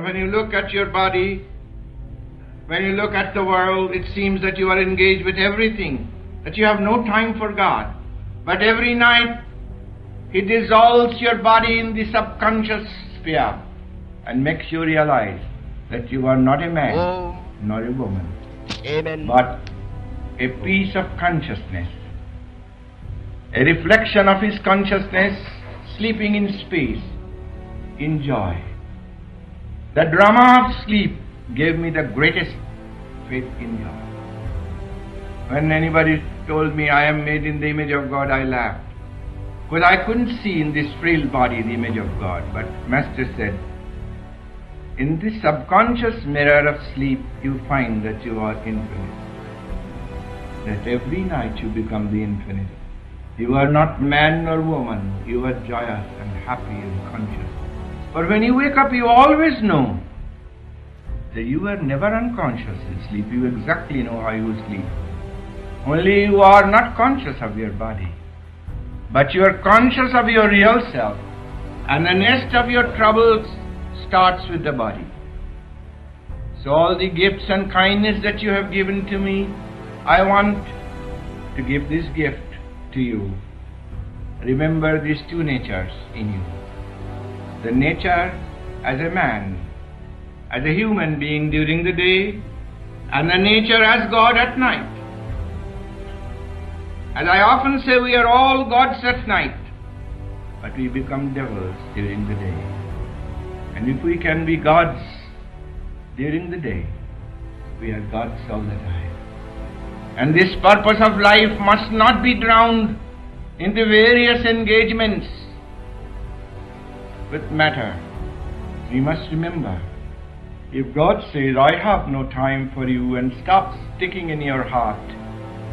For when you look at your body, when you look at the world, it seems that you are engaged with everything, that you have no time for God. But every night, He dissolves your body in the subconscious sphere and makes you realize that you are not a man, nor a woman, Amen. but a piece of consciousness, a reflection of His consciousness sleeping in space, in joy. The drama of sleep gave me the greatest faith in joy. When anybody told me I am made in the image of God, I laughed. Because I couldn't see in this frail body the image of God. But Master said, in this subconscious mirror of sleep, you find that you are infinite. That every night you become the infinite. You are not man nor woman. You are joyous and happy and conscious. For when you wake up, you always know that you are never unconscious in sleep. You exactly know how you sleep. Only you are not conscious of your body. But you are conscious of your real self. And the nest of your troubles starts with the body. So all the gifts and kindness that you have given to me, I want to give this gift to you. Remember these two natures in you. The nature as a man, as a human being during the day, and the nature as God at night. As I often say, we are all gods at night, but we become devils during the day. And if we can be gods during the day, we are gods all the time. And this purpose of life must not be drowned in the various engagements with matter. We must remember, if God says, I have no time for you, and stops sticking in your heart,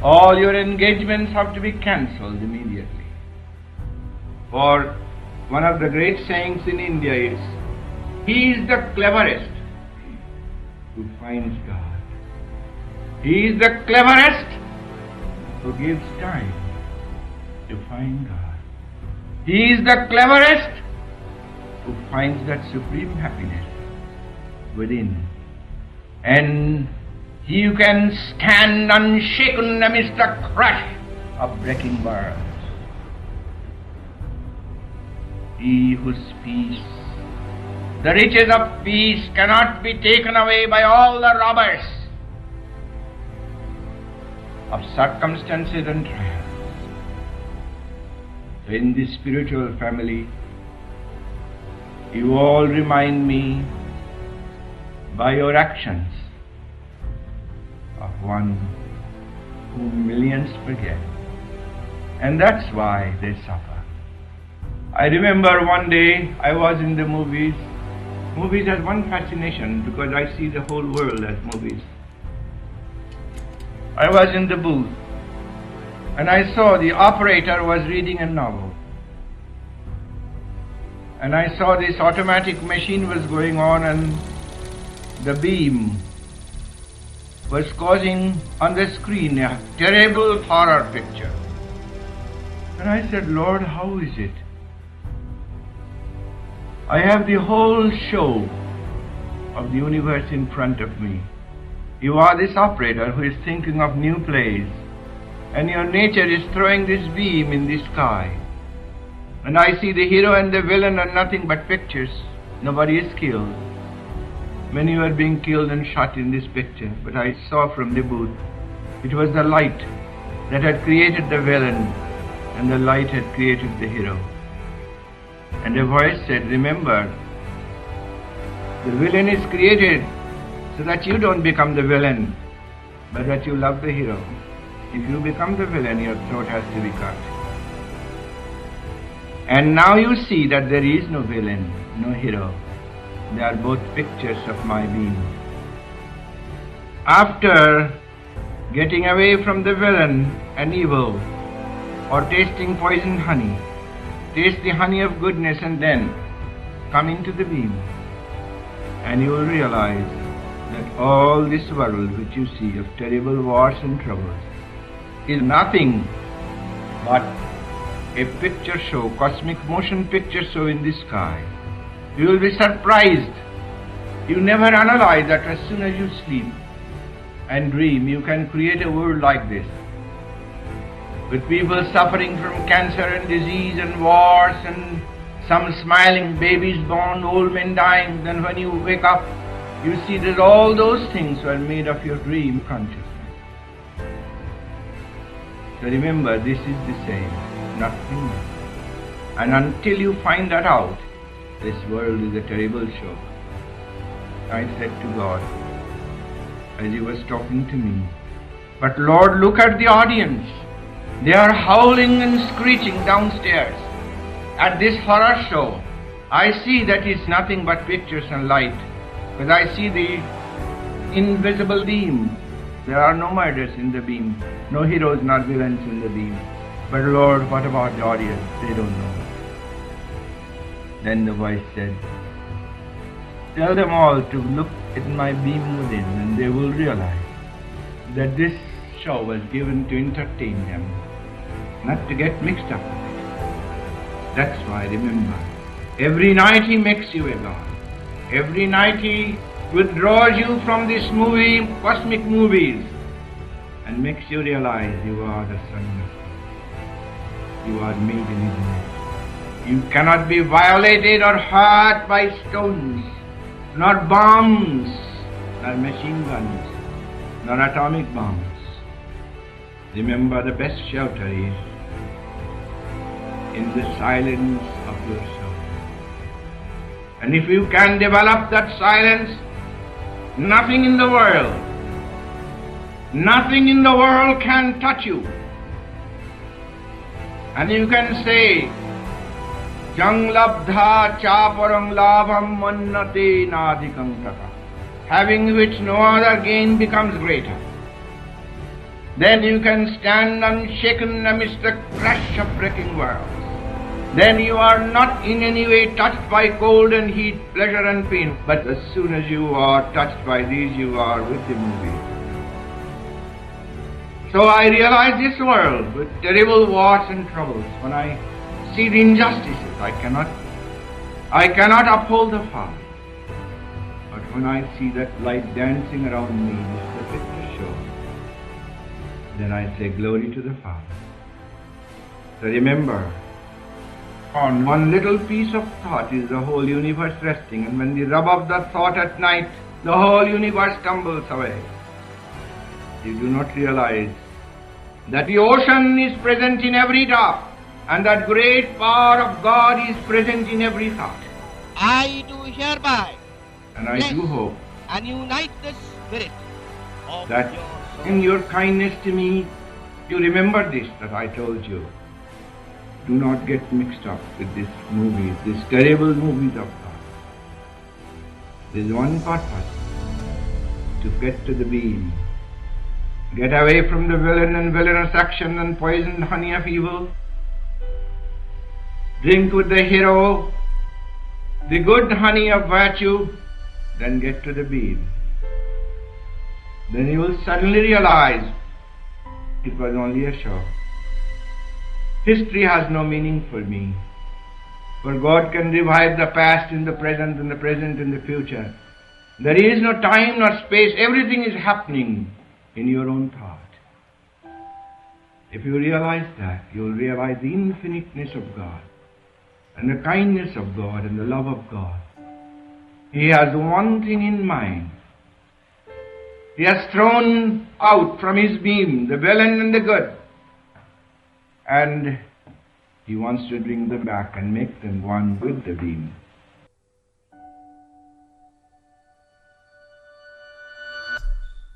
all your engagements have to be cancelled immediately. For one of the great sayings in India is, he is the cleverest who finds God. He is the cleverest who gives time to find God. He is the cleverest who finds that supreme happiness within. And he who can stand unshaken amidst the crash of breaking bars. He whose peace, the riches of peace, cannot be taken away by all the robbers of circumstances and trials. So in this spiritual family, you all remind me by your actions of one whom millions forget. And that's why they suffer. I remember one day I was in the movies. Movies has one fascination because I see the whole world as movies. I was in the booth and I saw the operator was reading a novel. And I saw this automatic machine was going on and the beam was causing on the screen a terrible horror picture. And I said, Lord, how is it? I have the whole show of the universe in front of me. You are this operator who is thinking of new plays, and your nature is throwing this beam in the sky. And I see the hero and the villain are nothing but pictures. Nobody is killed. Many were being killed and shot in this picture, but I saw from the booth, it was the light that had created the villain, and the light had created the hero. And a voice said, remember, the villain is created so that you don't become the villain, but that you love the hero. If you become the villain, your throat has to be cut. And now you see that there is no villain, no hero. They are both pictures of my being. After getting away from the villain and evil, or tasting poisoned honey, taste the honey of goodness and then come into the beam, and you will realize that all this world which you see of terrible wars and troubles is nothing but a picture show, cosmic motion picture show in the sky. You will be surprised You never analyze that as soon as you sleep and dream, you can create a world like this, with people suffering from cancer and disease and wars and some smiling babies born, old men dying. Then when you wake up, you see that all those things were made of your dream consciousness. So remember, this is the same, nothing more. And until you find that out, this world is a terrible show. I said to God, as He was talking to me, but Lord, look at the audience. They are howling and screeching downstairs at this horror show. I see that it's nothing but pictures and light, because I see the invisible beam. There are no murders in the beam, no heroes nor villains in the beam. But Lord, what about the audience? They don't know. Then the voice said, tell them all to look at my beam within, and they will realize that this show was given to entertain them, not to get mixed up with it. That's why, remember, every night He makes you a God. Every night He withdraws you from this movie, cosmic movies, and makes you realize you are the Son of God. You are made in His image. You cannot be violated or hurt by stones, nor bombs, nor machine guns, nor atomic bombs. Remember, the best shelter is in the silence of your soul. And if you can develop that silence, nothing in the world can touch you. And you can say, Jang labdha chaparang labham mannate nadikam tata, having which no other gain becomes greater. Then you can stand unshaken amidst the crash of breaking worlds. Then you are not in any way touched by cold and heat, pleasure and pain. But as soon as you are touched by these, you are with the movie. So I realize this world with terrible wars and troubles. When I see the injustices, I cannot uphold the Father. But when I see that light dancing around me, it's the picture show, then I say, glory to the Father. So remember, on one little piece of thought is the whole universe resting, and when the rub of that thought at night, the whole universe tumbles away. You do not realize that the ocean is present in every drop, and that great power of God is present in every thought. I do hereby And I do hope and unite the spirit of that your soul. in your kindness to me, you remember this that I told you. Do not get mixed up with these movies, these terrible movies of God. There is one purpose: to get to the beam. Get away from the villain and villainous action and poisoned honey of evil. Drink with the hero the good honey of virtue, then get to the beam. Then you will suddenly realize it was only a show. History has no meaning for me, for God can revive the past in the present and the present in the future. There is no time nor space, everything is happening in your own thought. If you realize that, you will realize the infiniteness of God, and the kindness of God, and the love of God. He has one thing in mind. He has thrown out from His beam the villain and the good, and He wants to bring them back and make them one with the beam.